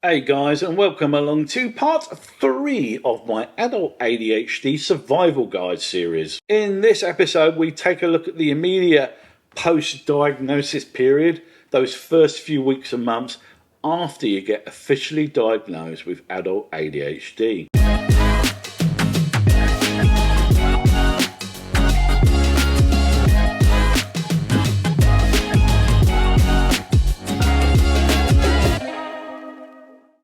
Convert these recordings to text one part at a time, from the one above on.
Hey guys, and welcome along to part 3 of my Adult ADHD Survival Guide series. In this episode, we take a look at the immediate post-diagnosis period, those first few weeks and months after you get officially diagnosed with adult ADHD.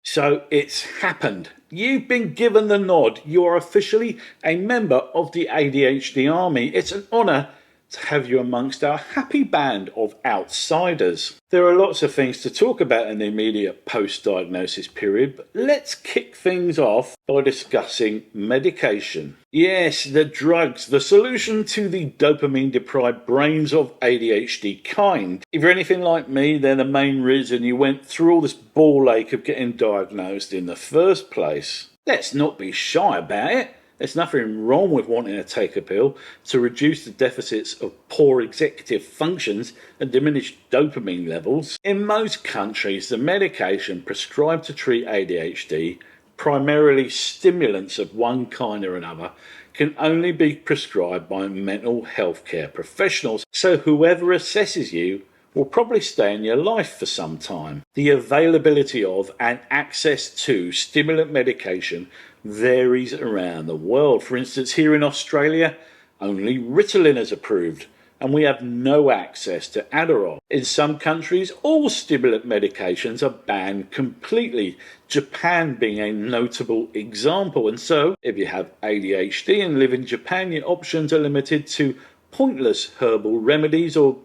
So it's happened. You've been given the nod. You are officially a member of the ADHD army. It's an honour to have you amongst our happy band of outsiders. There are lots of things to talk about in the immediate post-diagnosis period, but let's kick things off by discussing medication. Yes, the drugs, the solution to the dopamine-deprived brains of ADHD kind. If you're anything like me, they're the main reason you went through all this ball ache of getting diagnosed in the first place. Let's not be shy about it. There's nothing wrong with wanting to take a pill to reduce the deficits of poor executive functions and diminish dopamine levels. In most countries, the medication prescribed to treat ADHD, primarily stimulants of one kind or another, can only be prescribed by mental health care professionals, so whoever assesses you will probably stay in your life for some time. The availability of and access to stimulant medication varies around the world. For instance, here in Australia, only Ritalin is approved, and we have no access to Adderall. In some countries, all stimulant medications are banned completely, Japan being a notable example. And so, if you have ADHD and live in Japan, your options are limited to pointless herbal remedies or,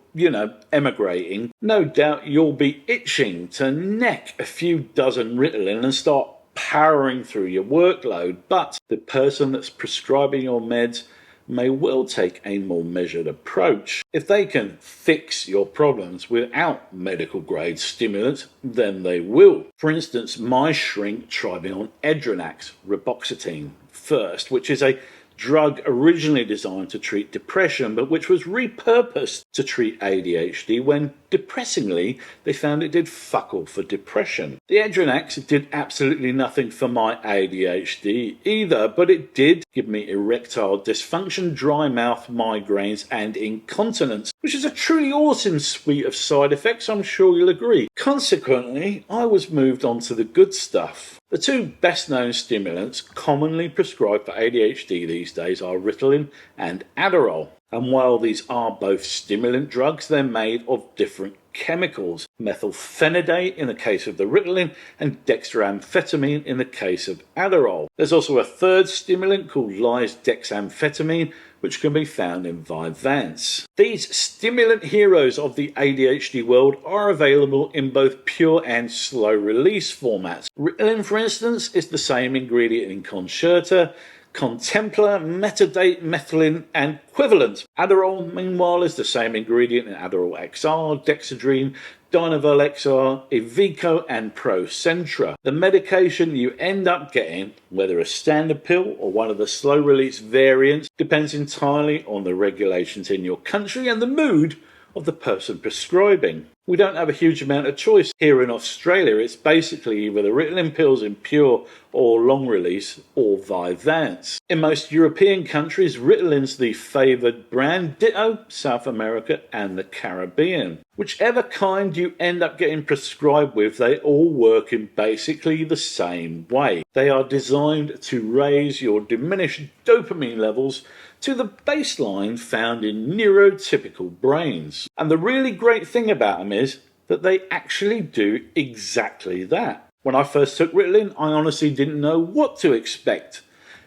emigrating. No doubt you'll be itching to neck a few dozen Ritalin and start powering through your workload, but the person that's prescribing your meds may well take a more measured approach. If they can fix your problems without medical grade stimulants, then they will. For instance, my shrink tried me on Edronax reboxetine first, which is a drug originally designed to treat depression, but which was repurposed to treat ADHD when, depressingly, they found it did fuck all for depression. The Edronax did absolutely nothing for my ADHD either, but it did give me erectile dysfunction, dry mouth, migraines, and incontinence, which is a truly awesome suite of side effects, I'm sure you'll agree. Consequently, I was moved on to the good stuff. The two best-known stimulants commonly prescribed for ADHD these days are Ritalin and Adderall. And while these are both stimulant drugs, they're made of different chemicals. Methylphenidate in the case of the Ritalin and dextroamphetamine in the case of Adderall. There's also a third stimulant called lisdexamphetamine, which can be found in Vyvanse. These stimulant heroes of the ADHD world are available in both pure and slow release formats. Ritalin, for instance, is the same ingredient in Concerta, Contempla, Metadate, Methylene, and Equivalent. Adderall, meanwhile, is the same ingredient in Adderall XR, Dexedrine, Dynovel XR, Ivico, and Procentra. The medication you end up getting, whether a standard pill or one of the slow-release variants, depends entirely on the regulations in your country and the mood of the person prescribing. We don't have a huge amount of choice here in Australia. It's basically either the Ritalin pills in pure or long release or Vyvanse. In most European countries, Ritalin's the favoured brand, ditto South America and the Caribbean. Whichever kind you end up getting prescribed with, they all work in basically the same way. They are designed to raise your diminished dopamine levels to the baseline found in neurotypical brains. And the really great thing about them is that they actually do exactly that. When I first took Ritalin, I honestly didn't know what to expect.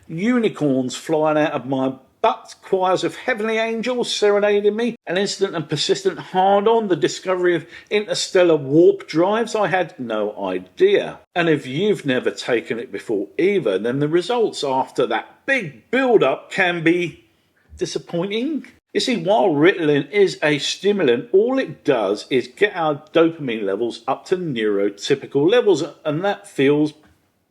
Unicorns flying out of my butt, choirs of heavenly angels serenading me, an instant and persistent hard-on, the discovery of interstellar warp drives, I had no idea. And if you've never taken it before either, then the results after that big build-up can be disappointing. You see, while Ritalin is a stimulant, all it does is get our dopamine levels up to neurotypical levels, and that feels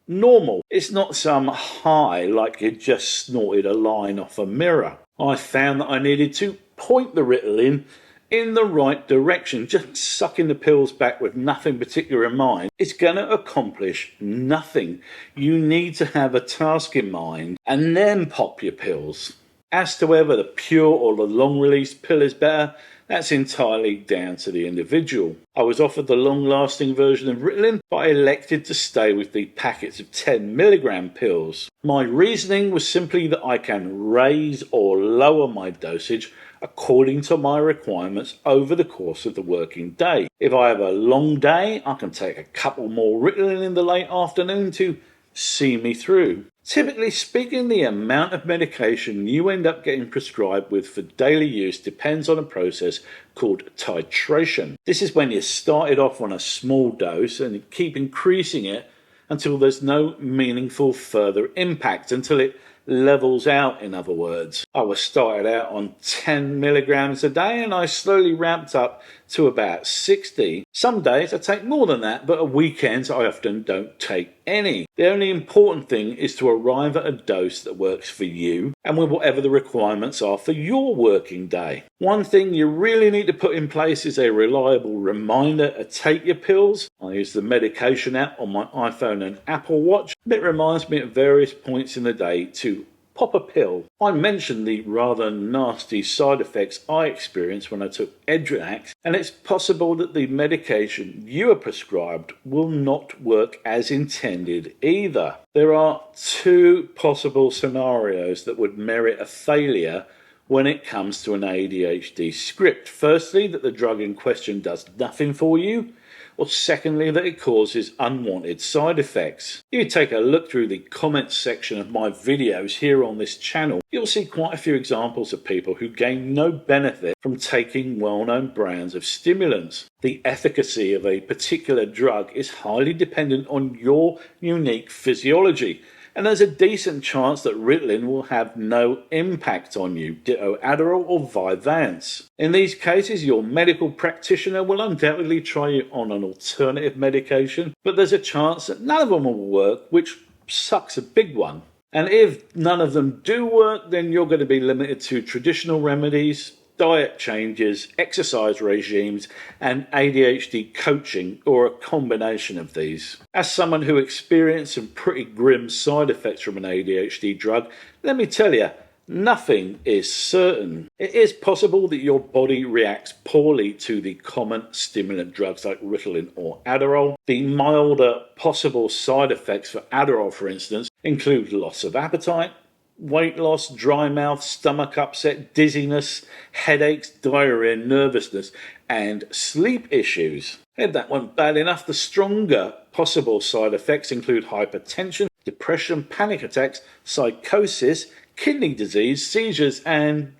normal. It's not some high like you just snorted a line off a mirror. I found that I needed to point the Ritalin in the right direction. Just sucking the pills back with nothing particular in mind is going to accomplish nothing. You need to have a task in mind and then pop your pills. As to whether the pure or the long-release pill is better, that's entirely down to the individual. I was offered the long-lasting version of Ritalin, but I elected to stay with the packets of 10 milligram pills. My reasoning was simply that I can raise or lower my dosage according to my requirements over the course of the working day. If I have a long day, I can take a couple more Ritalin in the late afternoon to see me through. Typically speaking, the amount of medication you end up getting prescribed with for daily use depends on a process called titration. This is when you started off on a small dose and keep increasing it until there's no meaningful further impact, until it levels out, in other words. I was started out on 10 milligrams a day and I slowly ramped up to about 60. Some days I take more than that, but at weekends I often don't take any. The only important thing is to arrive at a dose that works for you and with whatever the requirements are for your working day. One thing you really need to put in place is a reliable reminder to take your pills. I use the medication app on my iPhone and Apple Watch. It reminds me at various points in the day to pop a pill. I mentioned the rather nasty side effects I experienced when I took Edrenax, and it's possible that the medication you are prescribed will not work as intended either. There are two possible scenarios that would merit a failure when it comes to an ADHD script. Firstly, that the drug in question does nothing for you, or secondly, that it causes unwanted side effects. If you take a look through the comments section of my videos here on this channel, you'll see quite a few examples of people who gain no benefit from taking well-known brands of stimulants. The efficacy of a particular drug is highly dependent on your unique physiology, and there's a decent chance that Ritalin will have no impact on you, ditto Adderall or Vyvanse. In these cases, your medical practitioner will undoubtedly try you on an alternative medication, but there's a chance that none of them will work, which sucks a big one. And if none of them do work, then you're going to be limited to traditional remedies, diet changes, exercise regimes, and ADHD coaching, or a combination of these. As someone who experienced some pretty grim side effects from an ADHD drug, let me tell you, nothing is certain. It is possible that your body reacts poorly to the common stimulant drugs like Ritalin or Adderall. The milder possible side effects for Adderall, for instance, include loss of appetite, weight loss, dry mouth, stomach upset, dizziness, headaches, diarrhea, nervousness, and sleep issues. If that weren't bad enough, the stronger possible side effects include hypertension, depression, panic attacks, psychosis, kidney disease, seizures, and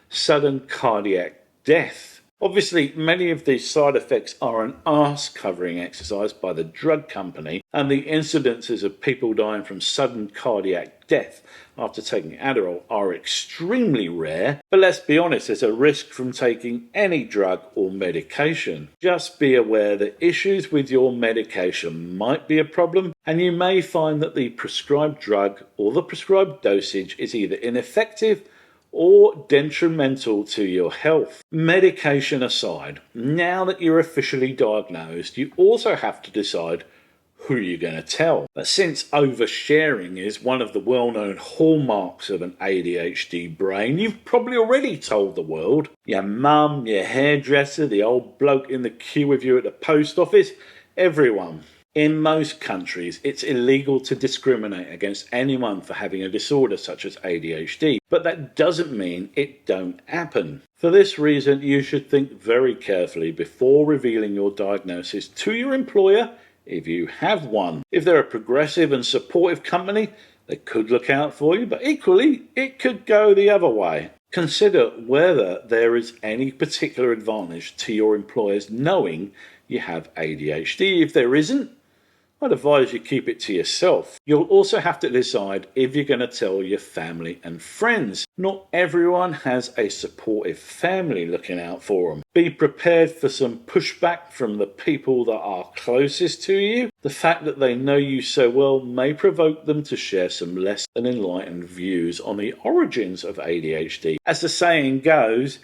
sudden cardiac death. Obviously, many of these side effects are an arse-covering exercise by the drug company, and the incidences of people dying from sudden cardiac death after taking Adderall are extremely rare. But let's be honest, there's a risk from taking any drug or medication. Just be aware that issues with your medication might be a problem, and you may find that the prescribed drug or the prescribed dosage is either ineffective or detrimental to your health. Medication aside, now that you're officially diagnosed, you also have to decide who you're going to tell. But since oversharing is one of the well-known hallmarks of an ADHD brain, you've probably already told the world. Your mum, your hairdresser, the old bloke in the queue with you at the post office, everyone. In most countries, it's illegal to discriminate against anyone for having a disorder such as ADHD, but that doesn't mean it don't happen. For this reason, you should think very carefully before revealing your diagnosis to your employer, if you have one. If they're a progressive and supportive company, they could look out for you, but equally, it could go the other way. Consider whether there is any particular advantage to your employers knowing you have ADHD. If there isn't, I'd advise you keep it to yourself. You'll also have to decide if you're going to tell your family and friends. Not everyone has a supportive family looking out for them. Be prepared for some pushback from the people that are closest to you. The fact that they know you so well may provoke them to share some less than enlightened views on the origins of ADHD. As the saying goes,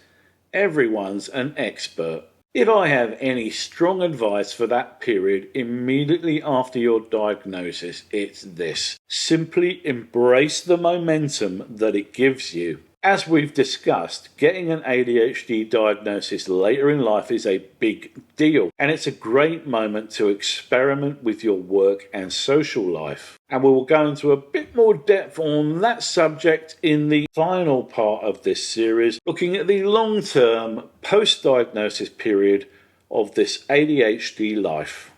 everyone's an expert. If I have any strong advice for that period immediately after your diagnosis, it's this. Simply embrace the momentum that it gives you. As we've discussed, getting an ADHD diagnosis later in life is a big deal, and it's a great moment to experiment with your work and social life. And we will go into a bit more depth on that subject in the final part of this series, looking at the long-term post-diagnosis period of this ADHD life.